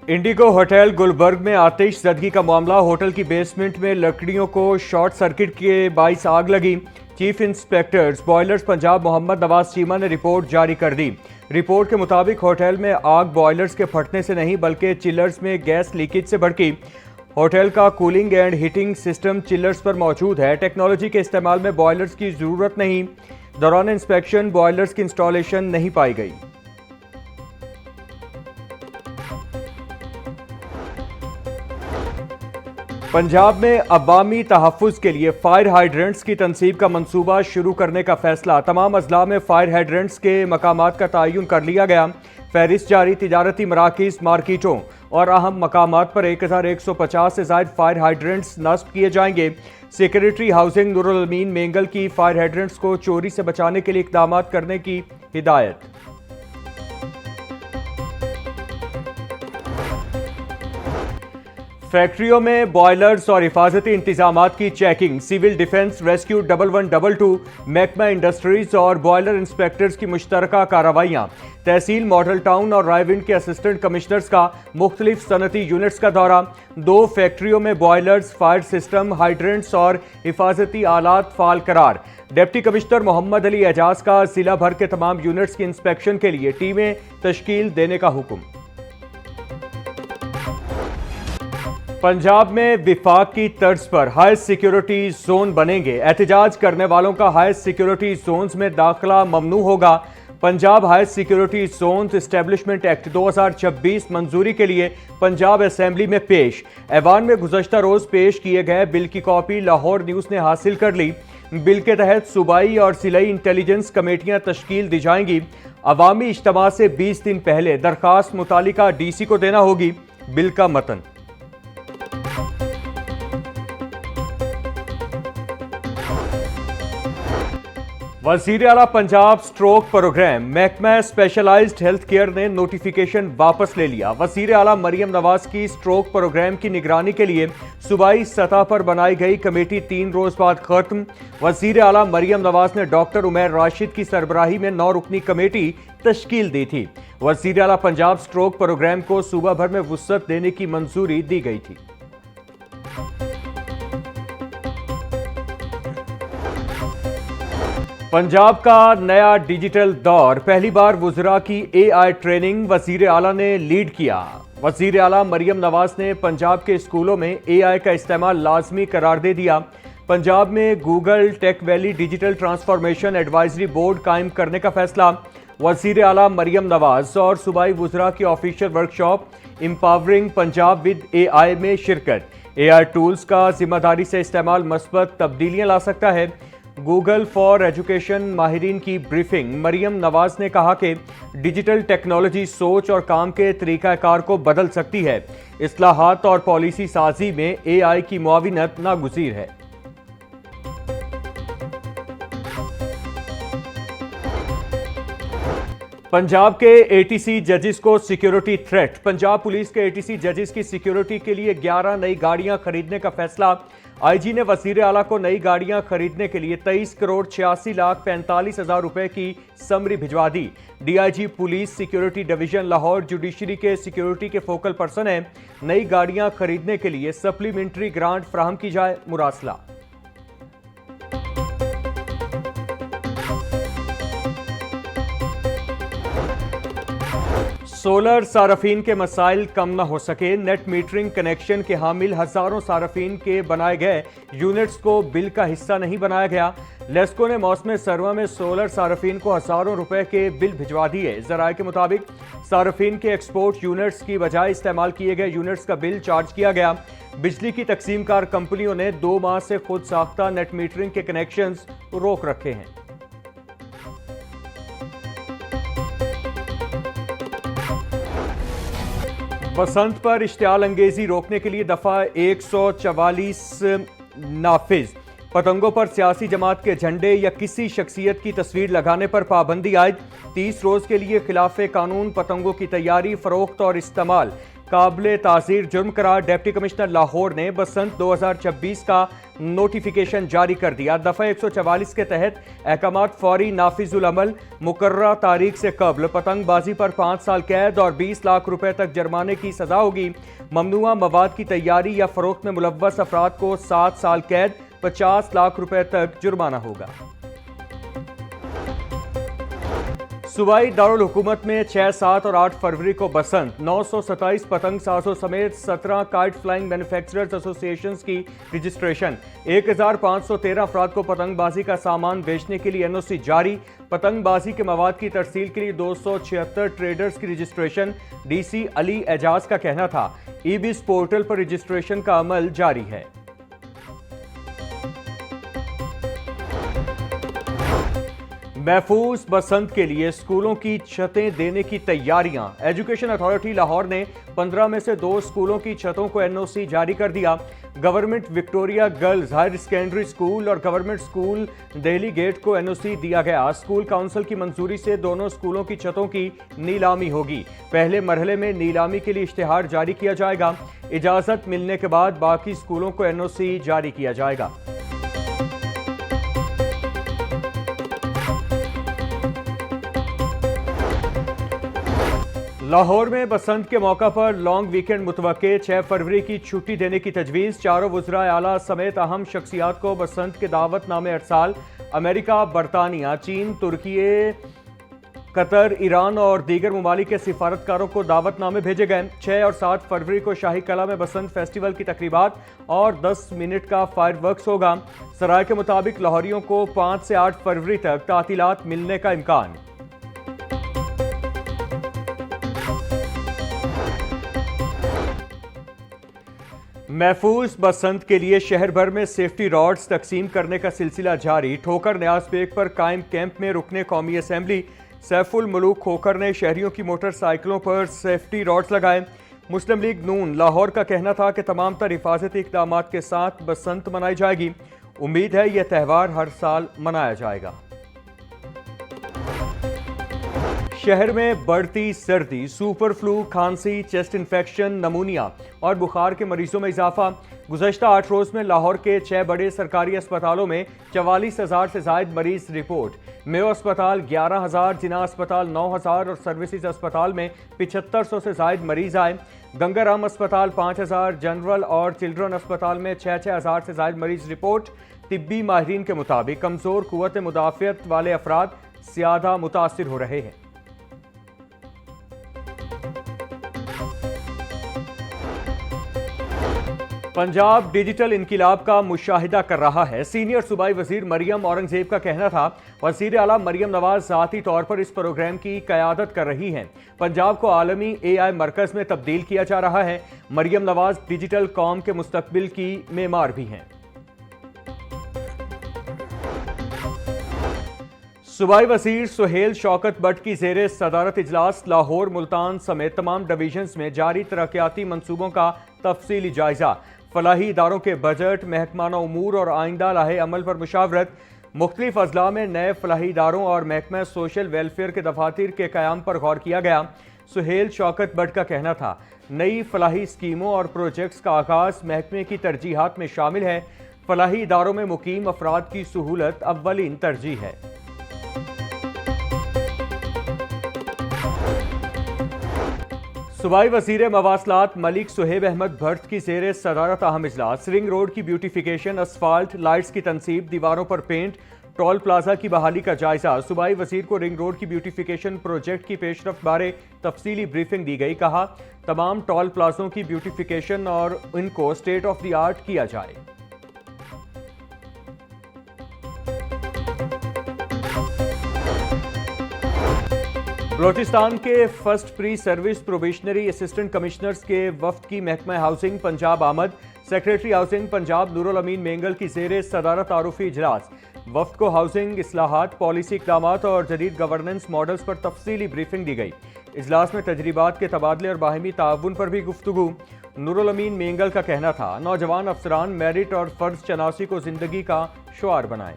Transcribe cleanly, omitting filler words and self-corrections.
Indigo hotel Gulberg में आतिश ज़दगी का मामला। होटल की बेसमेंट में लकड़ियों को शॉर्ट सर्किट के बाइस आग लगी। Chief inspectors boilers Punjab Mohammad Nawaz Cheema ने रिपोर्ट जारी कर दी। रिपोर्ट के मुताबिक होटल में आग बॉयलर्स के फटने से नहीं बल्कि चिलर्स में गैस लीकेज से भड़की। होटल का cooling and heating system chillers पर मौजूद है। टेक्नोलॉजी के इस्तेमाल में बॉयलर्स की ज़रूरत नहीं। दौरान इंस्पेक्शन बॉयलर्स की इंस्टॉलेशन नहीं पाई गई। पंजाब में अवामी तहफ़्फ़ुज़ के लिए फायर हाइड्रेंट्स की तनसीब का मंसूबा शुरू करने का फैसला। तमाम अजला में फायर हाइड्रेंट्स के मकामात का तयन कर लिया गया। फहरिस्त जारी। तिजारती मराकिज़, मार्केटों और अहम मकामात पर 1150 से ज़ायद फायर हाइड्रेंट्स नस्ब किए जाएंगे। सेक्रेटरी हाउसिंग नूरुल अमीन मेंगल की फायर हाइड्रेंट्स को चोरी से बचाने के लिए इक़दाम करने की हिदायत। फैक्ट्रियों में बॉयलर्स और हिफाजती इंतजामात की चेकिंग। सिविल डिफेंस रेस्क्यू 1112, महकमा इंडस्ट्रीज और बॉयलर इंस्पेक्टर्स की मुश्तरका कार्रवाइयाँ। तहसील मॉडल टाउन और रायविंड के असिस्टेंट कमिश्नर्स का मुख्तलिफ सनती यूनिट्स का दौरा। 2 फैक्ट्रियों में बॉयलर्स, फायर सिस्टम, हाइड्रेंट्स और हिफाजती आलात फाल करार। डिप्टी कमिश्नर मोहम्मद अली एजाज का जिला भर के तमाम यूनिट्स की इंस्पेक्शन के लिए टीमें तश्कील देने का हुक्म। पंजाब में विफाक की तर्ज पर हाई सिक्योरिटी जोन बनेंगे। एहतजाज करने वालों का हाई सिक्योरिटी जोन्स में दाखिला ममनू होगा। Punjab high security zone establishment act 2026 मंजूरी के लिए पंजाब असेंबली में पेश। ऐवान में गुज़श्ता रोज पेश किए गए बिल की कॉपी लाहौर न्यूज़ ने हासिल कर ली। बिल के तहत सूबाई और जिलाई इंटेलिजेंस कमेटियां तश्कील दी जाएंगी। अवामी इज्तिमा से 20 दिन पहले दरखास्त मुतालिका DC को देना होगी। बिल का मतन। वज़ीर आला पंजाब स्ट्रोक प्रोग्राम। महकमा स्पेशलाइज्ड हेल्थ केयर ने नोटिफिकेशन वापस ले लिया। वज़ीर आला मरियम नवाज की स्ट्रोक प्रोग्राम की निगरानी के लिए सूबाई सतह पर बनाई गई कमेटी 3 रोज बाद खत्म। वज़ीर आला मरियम नवाज ने डॉक्टर उमैर राशिद की सरबराही में 9 रुकनी कमेटी तश्कील दी थी। वज़ीर आला पंजाब स्ट्रोक प्रोग्राम को सूबा भर में वुसअत देने की मंजूरी दी गई थी। पंजाब का नया डिजिटल दौर। पहली बार वुज़रा की AI ट्रेनिंग वज़ीर आला ने लीड किया। वज़ीर आला मरियम नवाज ने पंजाब के स्कूलों में AI का इस्तेमाल लाजमी करार दे दिया। पंजाब में Google tech valley digital transformation advisory board कायम करने का फैसला। वज़ीर आला मरियम नवाज और सूबाई वुज़रा की official workshop empowering Punjab with AI में शिरकत। AI टूल्स का जिम्मेदारी से इस्तेमाल मस्बत तब्दीलियां ला सकता है। गूगल फॉर एजुकेशन माहिरीन की ब्रीफिंग। मरियम नवाज ने कहा कि डिजिटल टेक्नोलॉजी सोच और काम के तरीक़ाकार को बदल सकती है। इस्लाहात और पॉलिसी साजी में AI की मुआविनत नागुज़ीर है। पंजाब के ATC जजेस को सिक्योरिटी थ्रेट। पंजाब पुलिस के ATC जजेस की सिक्योरिटी के लिए 11 नई गाड़ियां खरीदने का फैसला। IG ने वज़ीर आला को नई गाड़ियां खरीदने के लिए 23,86,45,000 रुपए की समरी भिजवा दी। DIG police security division Lahore judiciary के सिक्योरिटी के फोकल पर्सन हैं। नई गाड़ियां खरीदने के लिए सप्लीमेंट्री ग्रांट फराहम की जाए, मुरासला। सोलर सारफीन के मसाइल कम न हो सके। नेट मीटरिंग कनेक्शन के हामिल हजारों सारफीन के बनाए गए यूनिट्स को बिल का हिस्सा नहीं बनाया गया। लेस्को ने मौसम सर्मा में सोलर सारफीन को हजारों रुपए के बिल भिजवा दिए। जराये के मुताबिक सारफीन के एक्सपोर्ट यूनिट्स की बजाय इस्तेमाल किए गए यूनिट्स का बिल चार्ज किया गया। बिजली की तकसीमकार कंपनियों ने 2 माह से खुद साख्ता नेट मीटरिंग के कनेक्शंस रोक रखे हैं। बसंत पर इश्तियाल अंगेजी रोकने के लिए दफा 144 नाफिज। पतंगों पर सियासी जमात के झंडे या किसी शख्सियत की तस्वीर लगाने पर पाबंदी आयद। 30 रोज के लिए खिलाफ कानून पतंगों की तैयारी, फरोख्त और इस्तेमाल काबिले तासीर जुर्म करार डिप्टी कमिश्नर लाहौर ने बसंत 2026 का नोटिफिकेशन जारी कर दिया। दफा 144 के तहत अहकामात फौरी नाफिजुल अमल, मुकर्ररा तारीख से कबल पतंगबाजी पर 5 साल कैद और 20 लाख रुपए तक जुर्माने की सजा होगी। ममनुआ मवाद की तैयारी या फरोख्त में मुलव्वस अफराद को 7 साल कैद, 50 लाख रुपए तक जुर्माना होगा। सूबाई दारुल हुकूमत में 6, 7 और 8 फरवरी को बसंत 927 पतंग साजों समेत 17 काइट फ्लाइंग मैन्युफैक्चरर्स एसोसिएशंस की रजिस्ट्रेशन। 1513 अफराद को पतंगबाजी का सामान बेचने के लिए एनओसी जारी। पतंगबाजी के मवाद की तरसील के लिए 276 ट्रेडर्स की रजिस्ट्रेशन। डीसी अली एजाज का कहना था ईबिस पोर्टल पर रजिस्ट्रेशन का अमल जारी है। महफूज बसंत के लिए स्कूलों की छतें देने की तैयारियां। एजुकेशन अथॉरिटी लाहौर ने 15 में से 2 स्कूलों की छतों को एनओसी जारी कर दिया। Government Victoria girls higher secondary school और गवर्नमेंट स्कूल दिल्ली गेट को एनओसी दिया गया। स्कूल काउंसिल की मंजूरी से दोनों स्कूलों की छतों की नीलामी होगी। पहले मरहले में नीलामी के लिए इश्तिहार जारी किया जाएगा। इजाजत मिलने के बाद बाकी स्कूलों को एनओसी जारी किया जाएगा। लाहौर में बसंत के मौका पर लॉन्ग वीकेंड मुतवक्के। 6 फरवरी की छुट्टी देने की तजवीज़। चारों वज़रा आला समेत अहम शख्सियात को बसंत के दावतनामे अरसाल। अमेरिका, बरतानिया, चीन, तुर्की, कतर, ईरान और दीगर ममालिक के सिफारतकारों को दावतनामे भेजे गए। 6 और 7 फरवरी को शाही कला में बसंत फेस्टिवल की तकरीबात और 10 मिनट का फायरवर्क्स होगा। सराय के मुताबिक लाहौरियों को 5 से 8 फरवरी तक तातीलात मिलने का इम्कान। महफूज बसंत के लिए शहर भर में सेफ्टी रॉड्स तकसीम करने का सिलसिला जारी। ठोकर न्याज पेक पर कायम कैंप में रुकने कौमी असम्बली सैफुल मलूक खोकर ने शहरियों की मोटरसाइकिलों पर सेफ्टी रॉड्स लगाए। मुस्लिम लीग नून लाहौर का कहना था कि तमाम तर हिफाजती इक़दाम के साथ बसंत मनाई जाएगी। उम्मीद है यह त्यौहार हर साल मनाया जाएगा। शहर में बढ़ती सर्दी, सुपर फ्लू, खांसी, चेस्ट इन्फेक्शन, नमूनिया और बुखार के मरीजों में इजाफा। गुज़श्ता 8 रोज में लाहौर के 6 बड़े सरकारी अस्पतालों में 44,000 से जायद मरीज रिपोर्ट। मेयो अस्पताल 11,000, जिना अस्पताल 9,000 और सर्विसेज अस्पताल में 7500 से जायद मरीज आए। गंगाराम अस्पताल 5,000, जनरल और चिल्ड्रन अस्पताल में 6,000 से जायद मरीज रिपोर्ट। तिब्बी माहिरीन के मुताबिक कमजोर कुव्वत मुदाफ़ियत वाले अफराद ज़्यादा मुतासिर हो रहे हैं। पंजाब डिजिटल इनकिलाब का मुशाहिदा कर रहा है। सीनियर सूबाई वजीर मरियम औरंगजेब का कहना था वजीर आला मरियम नवाज ज़ाती तौर पर इस प्रोग्राम की क़यादत कर रही हैं। पंजाब को आलमी AI मरकज़ में तब्दील किया जा रहा है। मरियम नवाज डिजिटल कौम के मुस्तकबिल की मेमार भी हैं। सूबाई वजीर सुहेल शौकत बट की ज़ेरे सदारत इजलास लाहौर, मुल्तान समेत तमाम डिवीजन्स में जारी तरक्याती मंसूबों का तफसीली जायजा। फलाही इदारों के बजट, महकमाना उमूर और आइंदा लाहे अमल पर मुशावरत। मुख्तलिफ अजला में नए फलाही इदारों और महकमा सोशल वेलफेयर के दफातर के क़याम पर गौर किया गया। सुहेल शौकत बट का कहना था नई फलाही स्कीमों और प्रोजेक्ट्स का आगाज महकमे की तरजीहात में शामिल है। फलाही इदारों में मुकीम अफराद की सहूलत अव्वलीन तरजीह है। सूबाई वज़ीर मवासलात मलिक सुहेब अहमद भट्ट की ज़ेरे सदारत अहम इजलास। रिंग रोड की ब्यूटिफिकेशन, असफाल्ट, लाइट्स की तनसीब, दीवारों पर पेंट, टोल प्लाजा की बहाली का जायजा। सूबाई वज़ीर को रिंग रोड की ब्यूटिफिकेशन प्रोजेक्ट की पेशरफ बारे तफसीली ब्रीफिंग दी गई। कहा तमाम टोल प्लाजों की ब्यूटिफिकेशन और इनको स्टेट ऑफ द आर्ट किया जाए। बलोचिस्तान के first pre service probationary assistant commissioners के वफ्द की महकमा हाउसिंग पंजाब आमद। सेक्रेटरी हाउसिंग पंजाब नूरुल अमीन मेंगल की ज़ेरे सदारत तारुफी इजलास। वफ्द को हाउसिंग इस्लाहात, पॉलिसी इक़दामात और जदीद गवर्नेंस मॉडल्स पर तफसीली ब्रीफिंग दी गई। इजलास में तजरीबात के तबादले और बाहिमी ताउन पर भी गुफ्तगू। नूरुल अमीन मेंगल का कहना था नौजवान अफसरान मेरिट और फ़र्ज चनासी को ज़िंदगी का शुआर बनाएं।